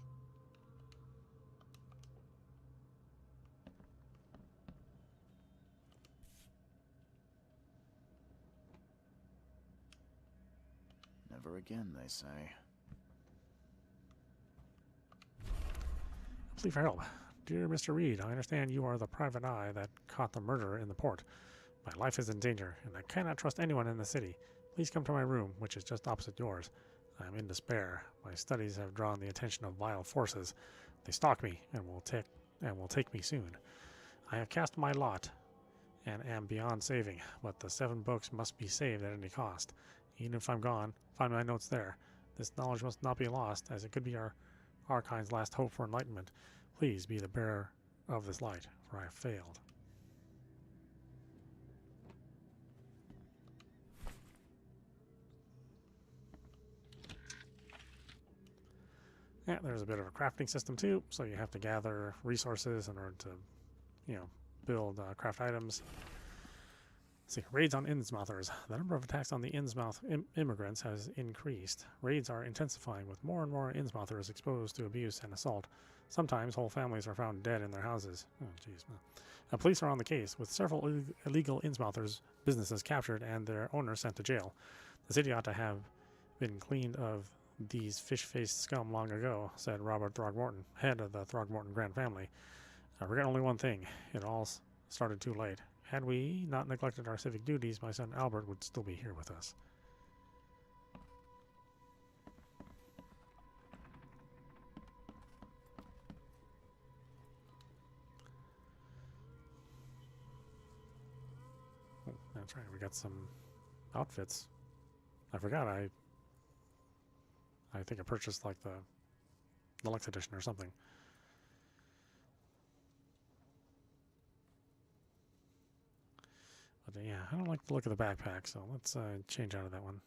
Never again, they say. Plea for help. Dear Mr. Reed, I understand you are the private eye that caught the murderer in the port. My life is in danger, and I cannot trust anyone in the city. Please come to my room, which is just opposite yours. I am in despair. My studies have drawn the attention of vile forces. They stalk me and will take me soon. I have cast my lot and am beyond saving, but the 7 books must be saved at any cost. Even if I'm gone, find my notes there. This knowledge must not be lost, as it could be our kind's last hope for enlightenment. Please be the bearer of this light, for I have failed. Yeah, there's a bit of a crafting system too, so you have to gather resources in order to, build craft items. Let's see, raids on Innsmouthers. The number of attacks on the Innsmouth immigrants has increased. Raids are intensifying, with more and more Innsmouthers exposed to abuse and assault. Sometimes whole families are found dead in their houses. Oh, jeez. Police are on the case, with several illegal Innsmouthers businesses captured and their owners sent to jail. The city ought to have been cleaned of these fish-faced scum long ago, said Robert Throgmorton, head of the Throgmorton Grand family. I regret only one thing. It all started too late. Had we not neglected our civic duties, my son Albert would still be here with us. Oh, that's right, we got some outfits. I forgot, I think I purchased like the deluxe edition or something. But yeah, I don't like the look of the backpack, so let's change out of that one.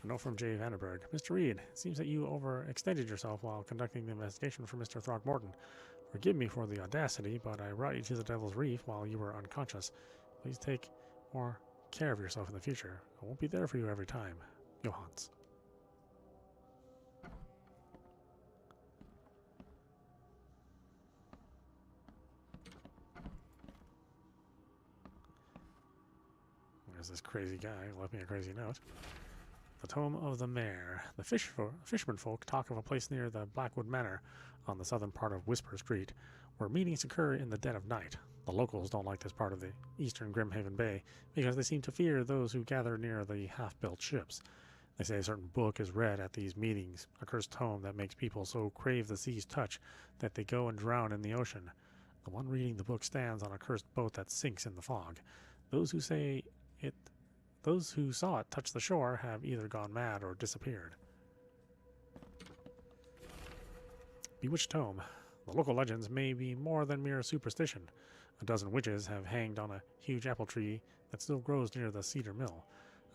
A note from J. Vandenberg. Mr. Reed, it seems that you overextended yourself while conducting the investigation for Mr. Throgmorton. Forgive me for the audacity, but I brought you to the Devil's Reef while you were unconscious. Please take more care of yourself in the future. I won't be there for you every time. Johannes. There's this crazy guy who left me a crazy note. The Tome of the Mare. The fishermen folk talk of a place near the Blackwood Manor on the southern part of Whisper Street, where meetings occur in the dead of night. The locals don't like this part of the eastern Grimhaven Bay because they seem to fear those who gather near the half-built ships. They say a certain book is read at these meetings, a cursed tome that makes people so crave the sea's touch that they go and drown in the ocean. The one reading the book stands on a cursed boat that sinks in the fog. Those who saw it touch the shore have either gone mad or disappeared. Bewitched Tome. The local legends may be more than mere superstition. A dozen witches have hanged on a huge apple tree that still grows near the cedar mill.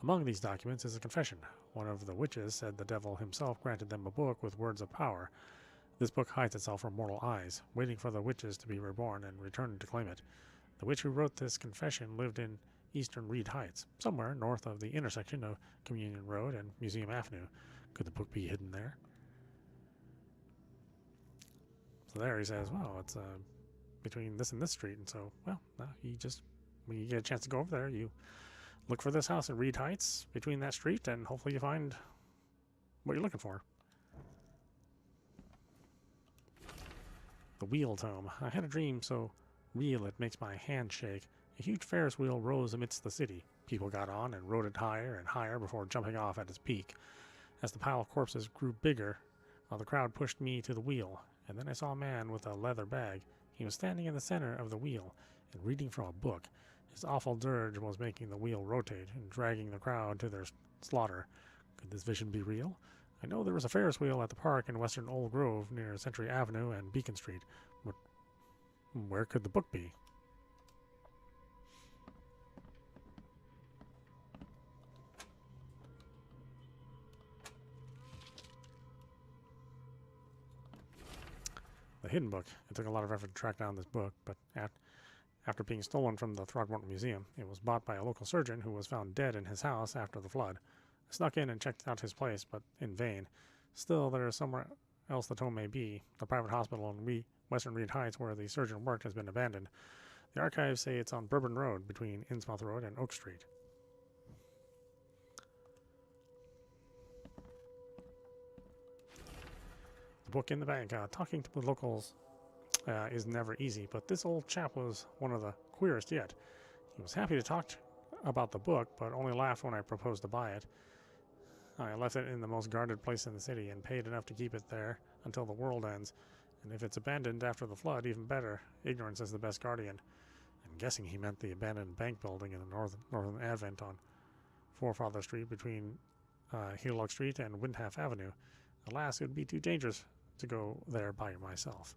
Among these documents is a confession. One of the witches said the devil himself granted them a book with words of power. This book hides itself from mortal eyes, waiting for the witches to be reborn and return to claim it. The witch who wrote this confession lived in Eastern Reed Heights, somewhere north of the intersection of Communion Road and Museum Avenue. Could the book be hidden there? So there he says, well, it's between this and this street, and so, well, when you get a chance to go over there, you look for this house in Reed Heights, between that street, and hopefully you find what you're looking for. The Wheel Tome. I had a dream so real it makes my hand shake. A huge Ferris wheel rose amidst the city. People got on and rode it higher and higher before jumping off at its peak. As the pile of corpses grew bigger, the crowd pushed me to the wheel, and then I saw a man with a leather bag. He was standing in the center of the wheel and reading from a book. His awful dirge was making the wheel rotate and dragging the crowd to their slaughter. Could this vision be real? I know there was a Ferris wheel at the park in western Old Grove near Century Avenue and Beacon Street, but where could the book be? The Hidden Book. It took a lot of effort to track down this book, but after being stolen from the Throgmorton Museum, it was bought by a local surgeon who was found dead in his house after the flood. I snuck in and checked out his place, but in vain. Still, there is somewhere else the tome may be. The private hospital in Western Reed Heights where the surgeon worked has been abandoned. The archives say it's on Bourbon Road between Innsmouth Road and Oak Street. The book in the bank. Talking with locals is never easy, but this old chap was one of the queerest yet. He was happy to talk about the book, but only laughed when I proposed to buy it. I left it in the most guarded place in the city and paid enough to keep it there until the world ends. And if it's abandoned after the flood, even better. Ignorance is the best guardian. I'm guessing he meant the abandoned bank building in the northern Advent on Forefather Street between Helock Street and Windhalf Avenue. Alas, it would be too dangerous to go there by myself.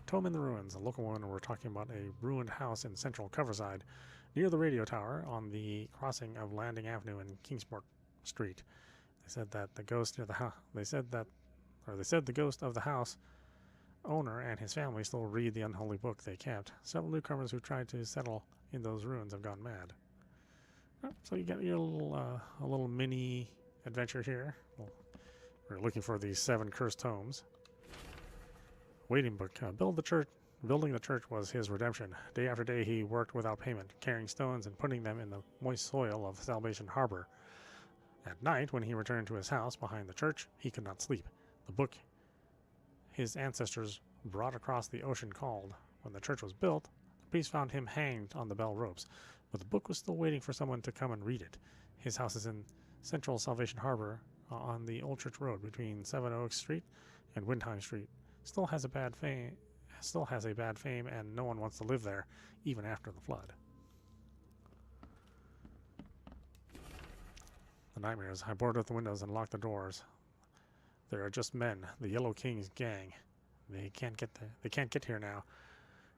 Tome in the Ruins. A local woman were talking about a ruined house in central Coverside, near the radio tower on the crossing of Landing Avenue and Kingsport Street. They said that the ghost near the house. They said the ghost of the house owner and his family still read the unholy book they kept. Several newcomers who tried to settle in those ruins have gone mad. So you got your a little mini adventure here. We're looking for these 7 cursed tomes. Waiting book. Building the church was his redemption. Day after day he worked without payment, carrying stones and putting them in the moist soil of Salvation Harbor. At night, when he returned to his house behind the church, he could not sleep. The book his ancestors brought across the ocean called. When the church was built, the priest found him hanged on the bell ropes, but the book was still waiting for someone to come and read it. His house is in central Salvation Harbor on the Old Church Road between Seven Oaks Street and Windheim Street. Still has a bad fame, and no one wants to live there, even after the flood. The nightmares. I boarded up the windows and locked the doors. There are just men, the Yellow King's gang. They can't get here now.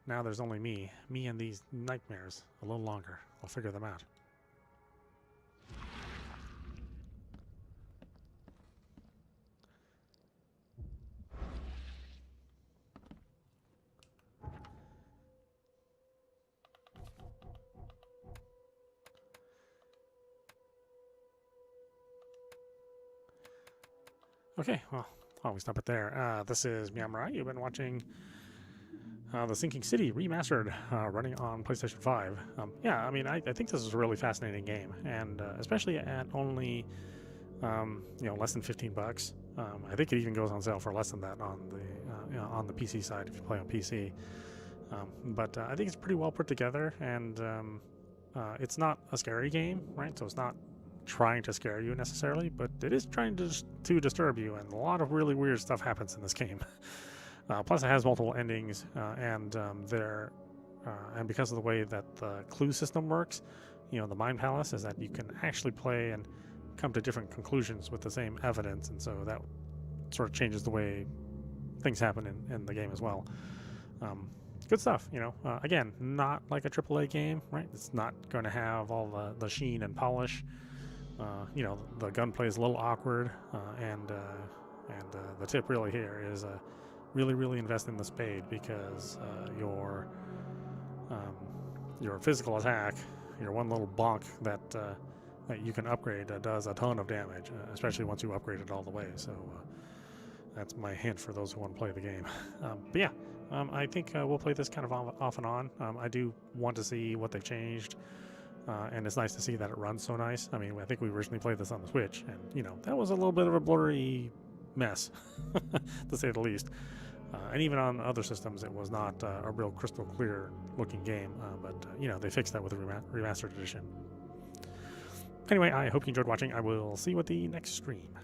Now there's only me and these nightmares. A little longer. I'll figure them out. Okay, well, we stop it there. This is meowmurai. You've been watching the Sinking City Remastered, running on PlayStation 5. Yeah, I mean, I think this is a really fascinating game, and especially at only, less than $15. I think it even goes on sale for less than that on the PC side if you play on PC. But I think it's pretty well put together, and it's not a scary game, right? So it's not trying to scare you necessarily, but it is trying to disturb you, and a lot of really weird stuff happens in this game. Plus it has multiple endings, and because of the way that the clue system works, the Mind Palace is that you can actually play and come to different conclusions with the same evidence, and so that sort of changes the way things happen in the game as well. Good stuff, again, not like a AAA game, right? It's not going to have all the sheen and polish. The gunplay is a little awkward, and the tip really here is really invest in the spade, because your physical attack, your one little bonk that you can upgrade, does a ton of damage, especially once you upgrade it all the way. So that's my hint for those who want to play the game. But yeah, I think we'll play this kind of off and on. I do want to see what they've changed. And it's nice to see that it runs so nice. I mean, I think we originally played this on the Switch, and, that was a little bit of a blurry mess, to say the least. And even on other systems, it was not a real crystal clear looking game, but, they fixed that with the remastered edition. Anyway, I hope you enjoyed watching. I will see you at the next stream.